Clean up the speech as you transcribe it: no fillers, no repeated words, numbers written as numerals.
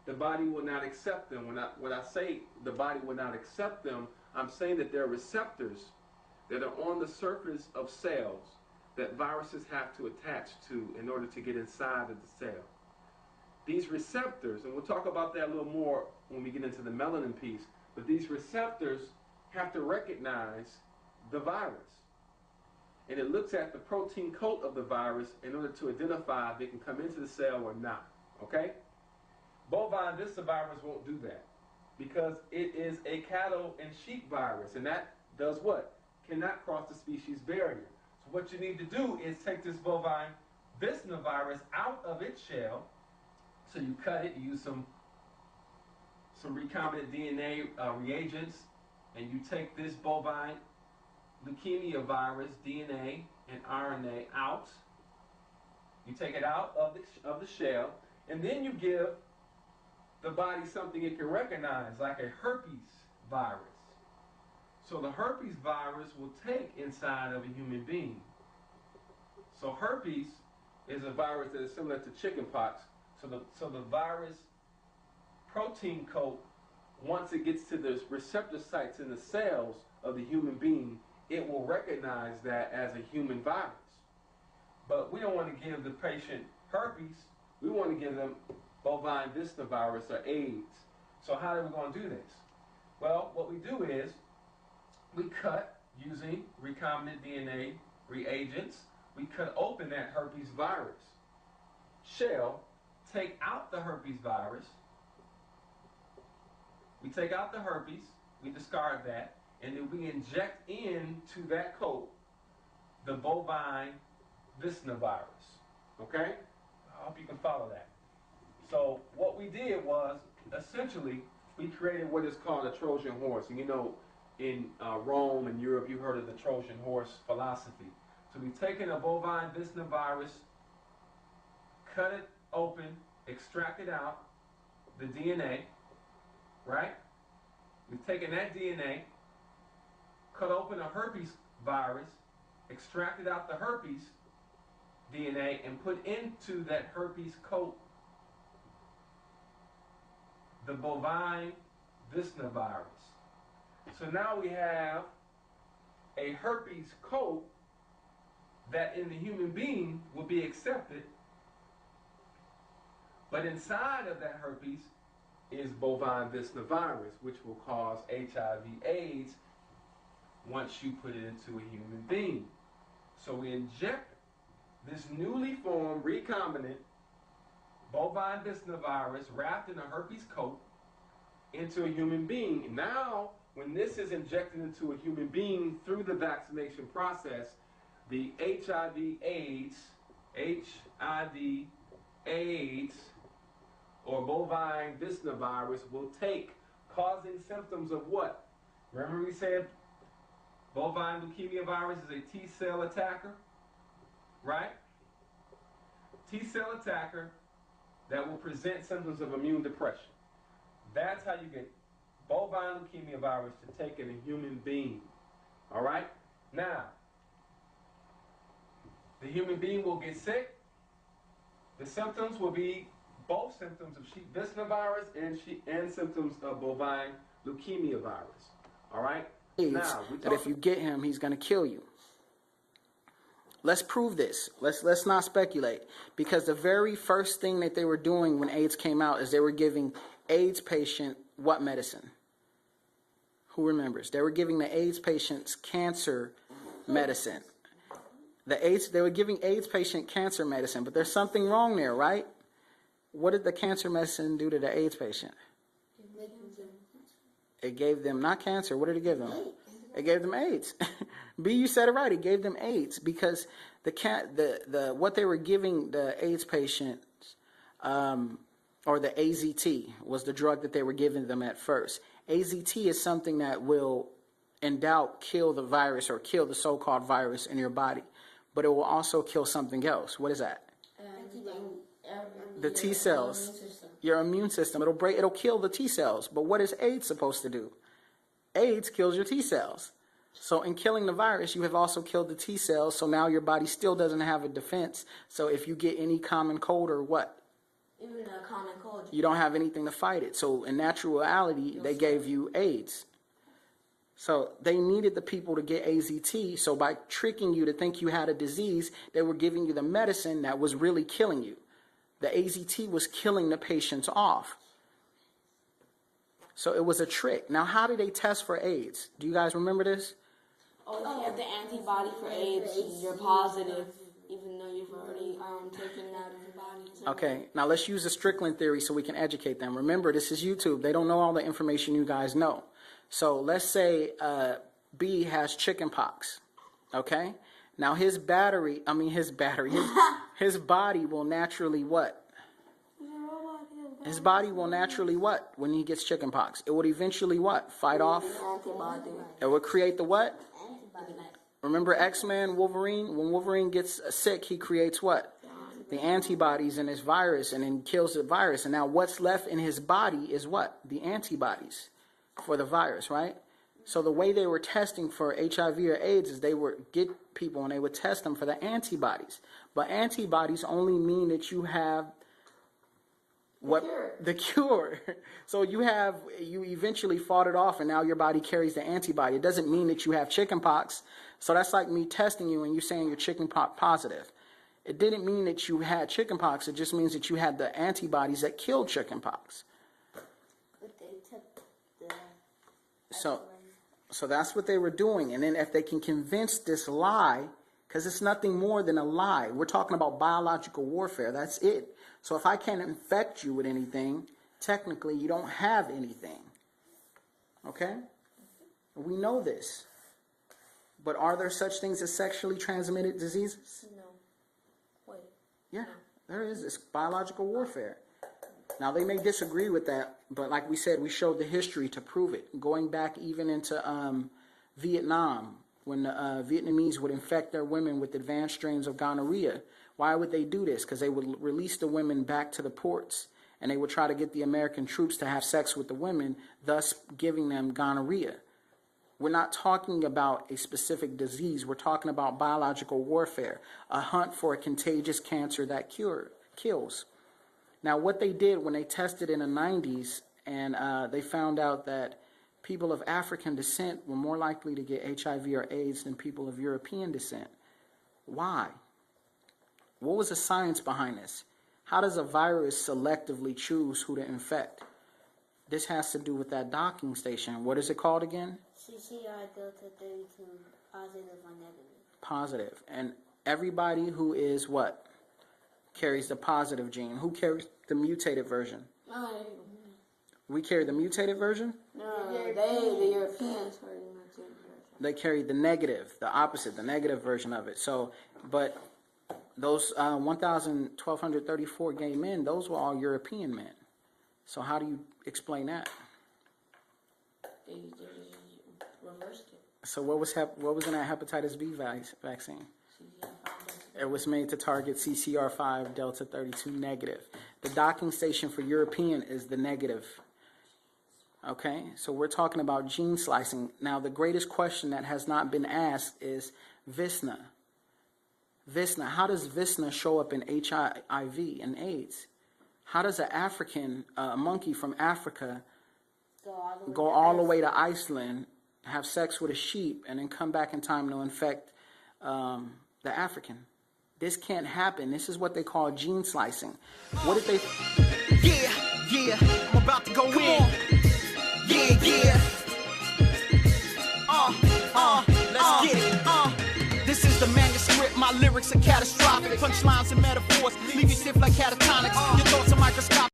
the body will not accept them. When I say the body will not accept them, I'm saying that there are receptors that are on the surface of cells that viruses have to attach to in order to get inside of the cell. These receptors, and we'll talk about that a little more when we get into the melanin piece, but these receptors have to recognize the virus. And it looks at the protein coat of the virus in order to identify if it can come into the cell or not. Okay? Bovine viscivirus won't do that because it is a cattle and sheep virus, and that does what? Cannot cross the species barrier. So what you need to do is take this bovine viscivirus out of its shell. So you cut it, you use some recombinant DNA reagents, and you take this bovine leukemia virus DNA and RNA out. You take it out of the shell, and then you give the body something it can recognize, like a herpes virus. So the herpes virus will take inside of a human being. So herpes is a virus that is similar to chickenpox. So the virus protein coat, once it gets to the receptor sites in the cells of the human being, it will recognize that as a human virus. But we don't want to give the patient herpes. We want to give them bovine viscivirus or AIDS. So how are we going to do this? Well, what we do is we cut using recombinant DNA reagents. We cut open that herpes virus shell, take out the herpes virus. We take out the herpes, we discard that, and then we inject into that coat the bovine viscivirus. Okay? I hope you can follow that. So what we did was, essentially, we created what is called a Trojan horse. And you know, in Rome and Europe, you heard of the Trojan horse philosophy. So we've taken a bovine viscivirus, cut it open, extracted out the DNA, right? We've taken that DNA, cut open a herpes virus, extracted out the herpes DNA, and put into that herpes coat the bovine viscivirus. So now we have a herpes coat that in the human being will be accepted, but inside of that herpes is bovine viscivirus, which will cause HIV/AIDS once you put it into a human being. So we inject this newly formed recombinant bovine viscivirus wrapped in a herpes coat into a human being. Now, when this is injected into a human being through the vaccination process, the HIV/AIDS, or bovine viscivirus will take, causing symptoms of what? Remember we said bovine leukemia virus is a T-cell attacker, right? T-cell attacker that will present symptoms of immune depression. That's how you get bovine leukemia virus to take in a human being. All right? Now, the human being will get sick. The symptoms will be both symptoms of sheep viscivirus and symptoms of bovine leukemia virus. All right? Now, that if you get him, he's going to kill you. Let's prove this. Let's not speculate, because the very first thing that they were doing when AIDS came out is they were giving AIDS patient what medicine? Who remembers? They were giving the AIDS patients cancer medicine. They were giving AIDS patient cancer medicine, but there's something wrong there, right? What did the cancer medicine do to the AIDS patient? It gave them not cancer. What did it give them? It gave them AIDS. B, you said it right. It gave them AIDS because what they were giving the AIDS patients, or the AZT was the drug that they were giving them at first. AZT is something that will, in doubt, kill the virus or kill the so-called virus in your body, but it will also kill something else. What is that? The T cells. Your immune system. It'll kill the T cells. But what is AIDS supposed to do? AIDS kills your T cells. So in killing the virus, you have also killed the T cells. So now your body still doesn't have a defense. So if you get any common cold or what? Even a common cold. You don't have anything to fight it. So in naturality, they gave you AIDS. So they needed the people to get AZT. So by tricking you to think you had a disease, they were giving you the medicine that was really killing you. The AZT was killing the patients off. So it was a trick. Now, how did they test for AIDS? Do you guys remember this? Oh, if you have the antibody for AIDS, you're positive, even though you've already taken it out of your body. Okay, now let's use the Strickland theory so we can educate them. Remember, this is YouTube. They don't know all the information you guys know. So let's say B has chicken pox, okay? Now his body will naturally what? His body will naturally what when he gets chicken pox? It would eventually what? Fight off? Antibody. It would create the what? Remember X-Men, Wolverine? When Wolverine gets sick, he creates what? The antibodies in his virus and then kills the virus. And now what's left in his body is what? The antibodies for the virus, right? So the way they were testing for HIV or AIDS is they would get people and they would test them for the antibodies. But antibodies only mean that you have the cure. So you eventually fought it off and now your body carries the antibody. It doesn't mean that you have chicken pox. So that's like me testing you and you saying you're chicken pox positive. It didn't mean that you had chicken pox. It just means that you had the antibodies that killed chicken pox. But they took the So that's what they were doing. And then if they can convince this lie, because it's nothing more than a lie. We're talking about biological warfare. That's it. So if I can't infect you with anything, technically you don't have anything. Okay? We know this. But are there such things as sexually transmitted diseases? No. Wait. Yeah, there is. It's biological warfare. Now, they may disagree with that, but like we said, we showed the history to prove it. Going back even into Vietnam, when the Vietnamese would infect their women with advanced strains of gonorrhea. Why would they do this? Because they would release the women back to the ports, and they would try to get the American troops to have sex with the women, thus giving them gonorrhea. We're not talking about a specific disease. We're talking about biological warfare, a hunt for a contagious cancer that kills. Now, what they did when they tested in the 90s, and they found out that people of African descent were more likely to get HIV or AIDS than people of European descent. Why? What was the science behind this? How does a virus selectively choose who to infect? This has to do with that docking station. What is it called again? CCR Delta 32, positive or negative. Positive. And everybody who is what? Carries the positive gene. Who carries the mutated version? We carry the mutated version? No, the Europeans carry the mutated version. They carry the negative, the opposite, the negative version of it. So, but those 1,234 gay men, those were all European men. So how do you explain that? They reversed it. So what was in that hepatitis B vaccine? It was made to target CCR5 Delta 32 negative. The docking station for European is the negative. Okay, so we're talking about gene slicing. Now, the greatest question that has not been asked is Visna. Visna, how does Visna show up in HIV and AIDS? How does a monkey from Africa, go all the way to Iceland, have sex with a sheep, and then come back in time to infect the African? This can't happen. This is what they call gene slicing. What if they... Yeah, I'm about to go in. Yeah. Let's get it. This is the manuscript. My lyrics are catastrophic. Punchlines and metaphors leave you stiff like catatonics. Your thoughts are microscopic.